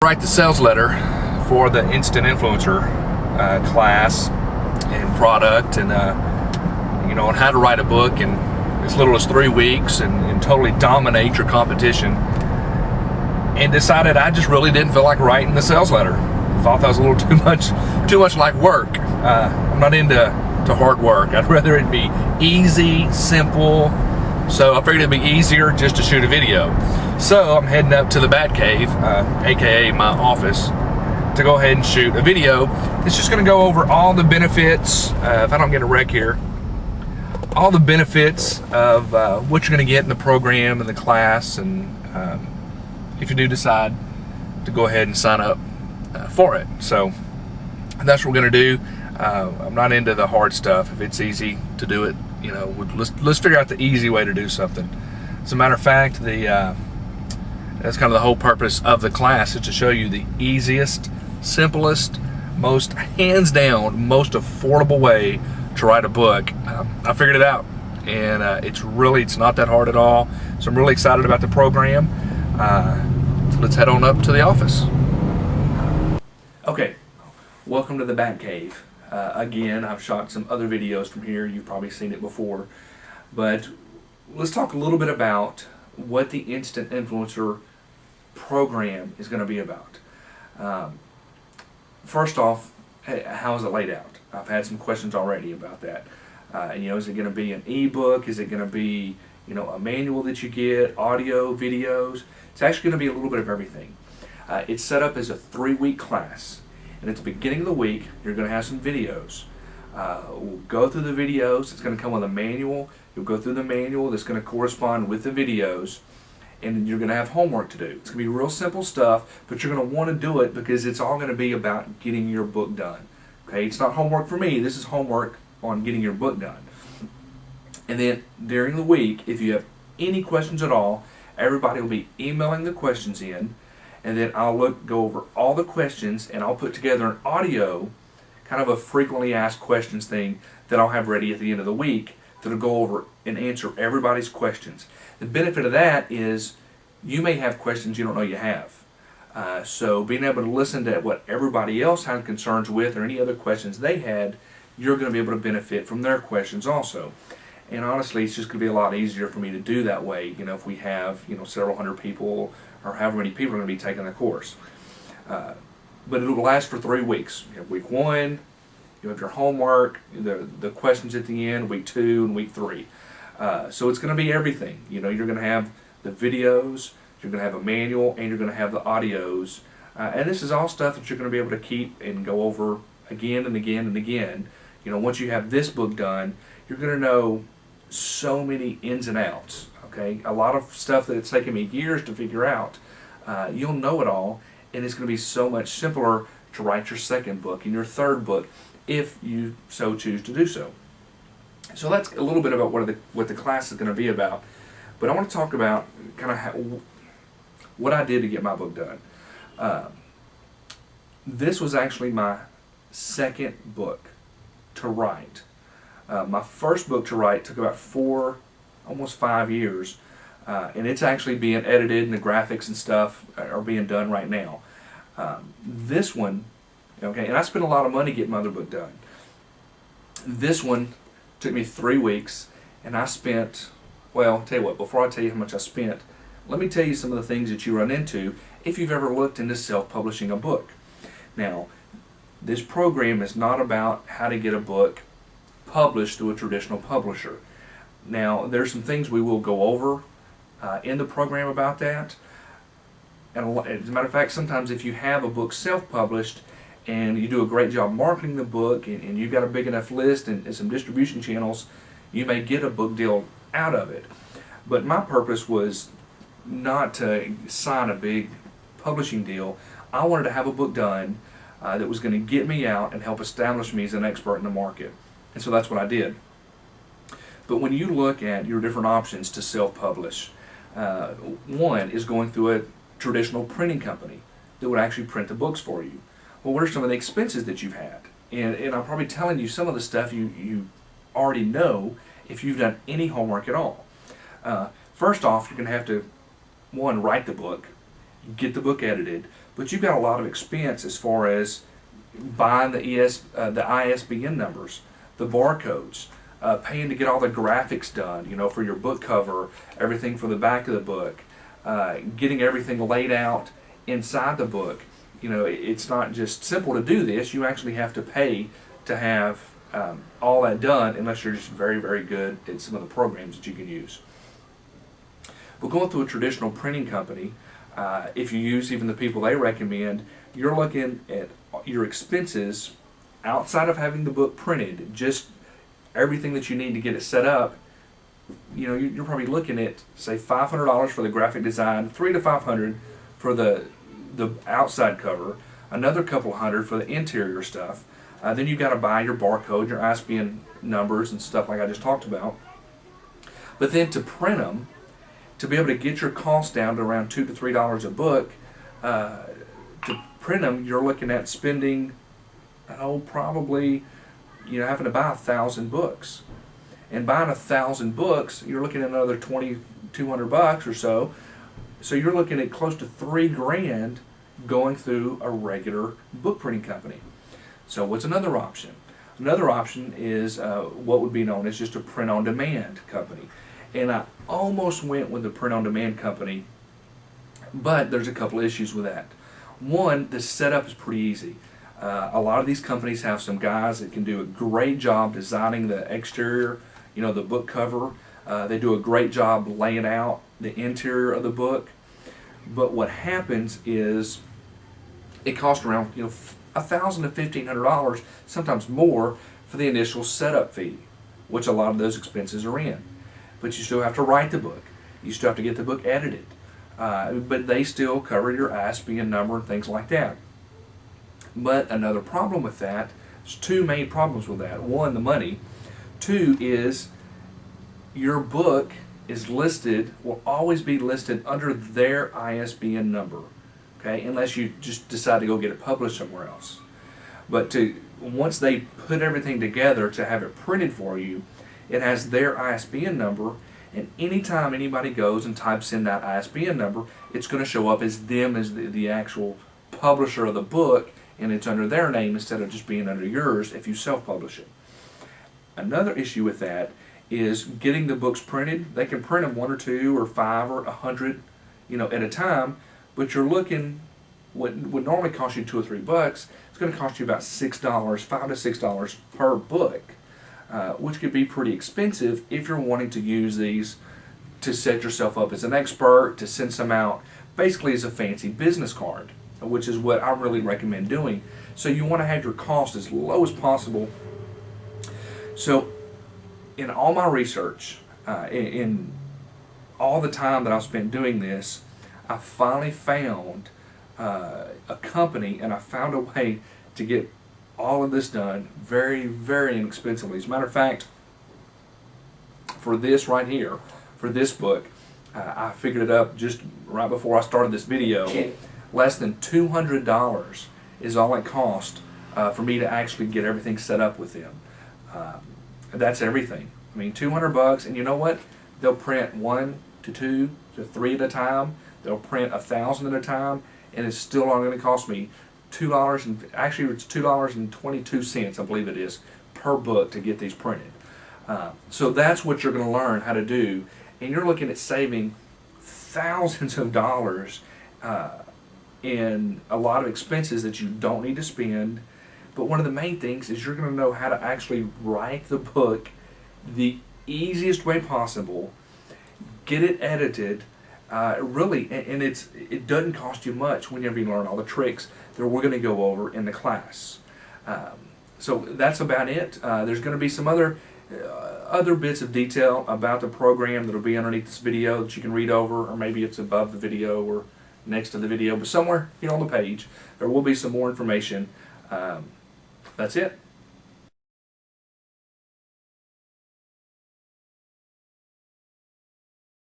Write the sales letter for the Instant Influencer class and product, and on how to write a book in as little as 3 weeks and totally dominate your competition. And decided I just really didn't feel like writing the sales letter. Thought that was a little too much like work. I'm not into hard work. I'd rather it be easy, simple. So I figured it'd be easier just to shoot a video. So I'm heading up to the Bat Cave, aka my office, to go ahead and shoot a video. It's just going to go over all the benefits, if I don't get a wreck here, all the benefits of what you're going to get in the program and the class, and if you do decide to go ahead and sign up for it. So that's what we're going to do. I'm not into the hard stuff. If it's easy to do it, let's figure out the easy way to do something. As a matter of fact, that's kind of the whole purpose of the class, is to show you the easiest, simplest, most hands down, most affordable way to write a book. I figured it out, and it's not that hard at all. So I'm really excited about the program. So let's head on up to the office. Okay, welcome to the Bat Cave. Again, I've shot some other videos from here. You've probably seen it before, but let's talk a little bit about what the Instant Influencer program is going to be about. First off, how is it laid out? I've had some questions already about that. Is it going to be an ebook? Is it going to be a manual that you get, audio, videos? It's actually going to be a little bit of everything. It's set up as a 3-week class, and at the beginning of the week you're going to have some videos. We'll go through the videos. It's going to come with a manual. You'll go through the manual that's going to correspond with the videos, and you're going to have homework to do. It's going to be real simple stuff, but you're going to want to do it because it's all going to be about getting your book done. Okay, it's not homework for me. This is homework on getting your book done. And then during the week, if you have any questions at all, everybody will be emailing the questions in, and then I'll go over all the questions, and I'll put together an audio, kind of a frequently asked questions thing that I'll have ready at the end of the week that'll go over and answer everybody's questions. The benefit of that is you may have questions you don't know you have. So being able to listen to what everybody else had concerns with, or any other questions they had, you're going to be able to benefit from their questions also. And honestly, it's just going to be a lot easier for me to do that way, if we have, several hundred people, or however many people are going to be taking the course. But it will last for 3 weeks. You have week 1, you have your homework, the questions at the end, week 2 and week 3. So it's going to be everything. You're going to have the videos, you're going to have a manual, and you're going to have the audios. And this is all stuff that you're going to be able to keep and go over again and again and again. Once you have this book done, you're going to know so many ins and outs. Okay, a lot of stuff that it's taken me years to figure out. You'll know it all, and it's going to be so much simpler to write your second book and your third book, if you so choose to do so. So that's a little bit about what the class is going to be about. But I want to talk about kind of what I did to get my book done. This was actually my second book to write. My first book to write took about 4, almost 5 years, and it's actually being edited, and the graphics and stuff are being done right now. This one, okay, and I spent a lot of money getting my other book done. This one took me 3 weeks, and I spent, well, I'll tell you what, before I tell you how much I spent, let me tell you some of the things that you run into if you've ever looked into self-publishing a book. Now, this program is not about how to get a book published through a traditional publisher. Now, there's some things we will go over in the program about that. And as a matter of fact, sometimes if you have a book self-published and you do a great job marketing the book, and you've got a big enough list and some distribution channels, you may get a book deal out of it. But my purpose was not to sign a big publishing deal. I wanted to have a book done that was going to get me out and help establish me as an expert in the market. And so that's what I did. But when you look at your different options to self-publish, one is going through a traditional printing company that would actually print the books for you. Well, what are some of the expenses that you've had? And I'm probably telling you some of the stuff you already know if you've done any homework at all. First off, you're going to have to, one, write the book, you get the book edited, but you've got a lot of expense as far as buying the ISBN numbers, the barcodes, paying to get all the graphics done, you know, for your book cover, everything for the back of the book, getting everything laid out inside the book. You know, it's not just simple to do this. You actually have to pay to have all that done, unless you're just very, very good at some of the programs that you can use. But going through a traditional printing company, if you use even the people they recommend, you're looking at your expenses outside of having the book printed, just everything that you need to get it set up. You know, you're probably looking at, say, $500 for the graphic design, $300 to $500 for the outside cover, another couple hundred for the interior stuff. Then you've got to buy your barcode, your ISBN numbers and stuff like I just talked about. But then to print them, to be able to get your cost down to around $2 to $3 a book, to print them, you're looking at spending, probably, having to buy 1,000 books. And buying 1,000 books, you're looking at another $2,200 or so. So you're looking at close to $3,000 going through a regular book printing company. So what's another option? Another option is what would be known as just a print-on-demand company. And I almost went with the print-on-demand company, but there's a couple issues with that. One, the setup is pretty easy. A lot of these companies have some guys that can do a great job designing the exterior, the book cover. They do a great job laying out the interior of the book. But what happens is it costs around $1,000 to $1,500, sometimes more, for the initial setup fee, which a lot of those expenses are in. But you still have to write the book. You still have to get the book edited. But they still cover your ISBN number and things like that. But another problem with that, there's two main problems with that. One, the money. Two is your book is listed, will always be listed under their ISBN number, okay, unless you just decide to go get it published somewhere else. But once they put everything together to have it printed for you, it has their ISBN number, and anytime anybody goes and types in that ISBN number, it's going to show up as them as the actual publisher of the book, and it's under their name instead of just being under yours if you self-publish it. Another issue with that is getting the books printed. They can print them 1 or 2 or 5 or 100, at a time, but you're looking, what would normally cost you $2 or $3, it's going to cost you about $6, $5 to $6 per book, which could be pretty expensive if you're wanting to use these to set yourself up as an expert, to send some out, basically as a fancy business card, which is what I really recommend doing. So you want to have your cost as low as possible. So in all my research, in all the time that I've spent doing this, I finally found a company, and I found a way to get all of this done very, very inexpensively. As a matter of fact, for this right here, for this book, I figured it up just right before I started this video. Less than $200 is all it cost for me to actually get everything set up with them. That's everything. I mean, $200, and you know what? They'll print 1 to 2 to 3 at a time. They'll print 1,000 at a time, and it's still only going to cost me $2, and actually it's $2.22, I believe it is, per book to get these printed. So that's what you're going to learn how to do, and you're looking at saving thousands of dollars in a lot of expenses that you don't need to spend. But one of the main things is you're going to know how to actually write the book the easiest way possible, get it edited, really, and it doesn't cost you much whenever you learn all the tricks that we're going to go over in the class. So that's about it. There's going to be some other bits of detail about the program that will be underneath this video that you can read over, or maybe it's above the video or next to the video, but somewhere on the page there will be some more information. That's it.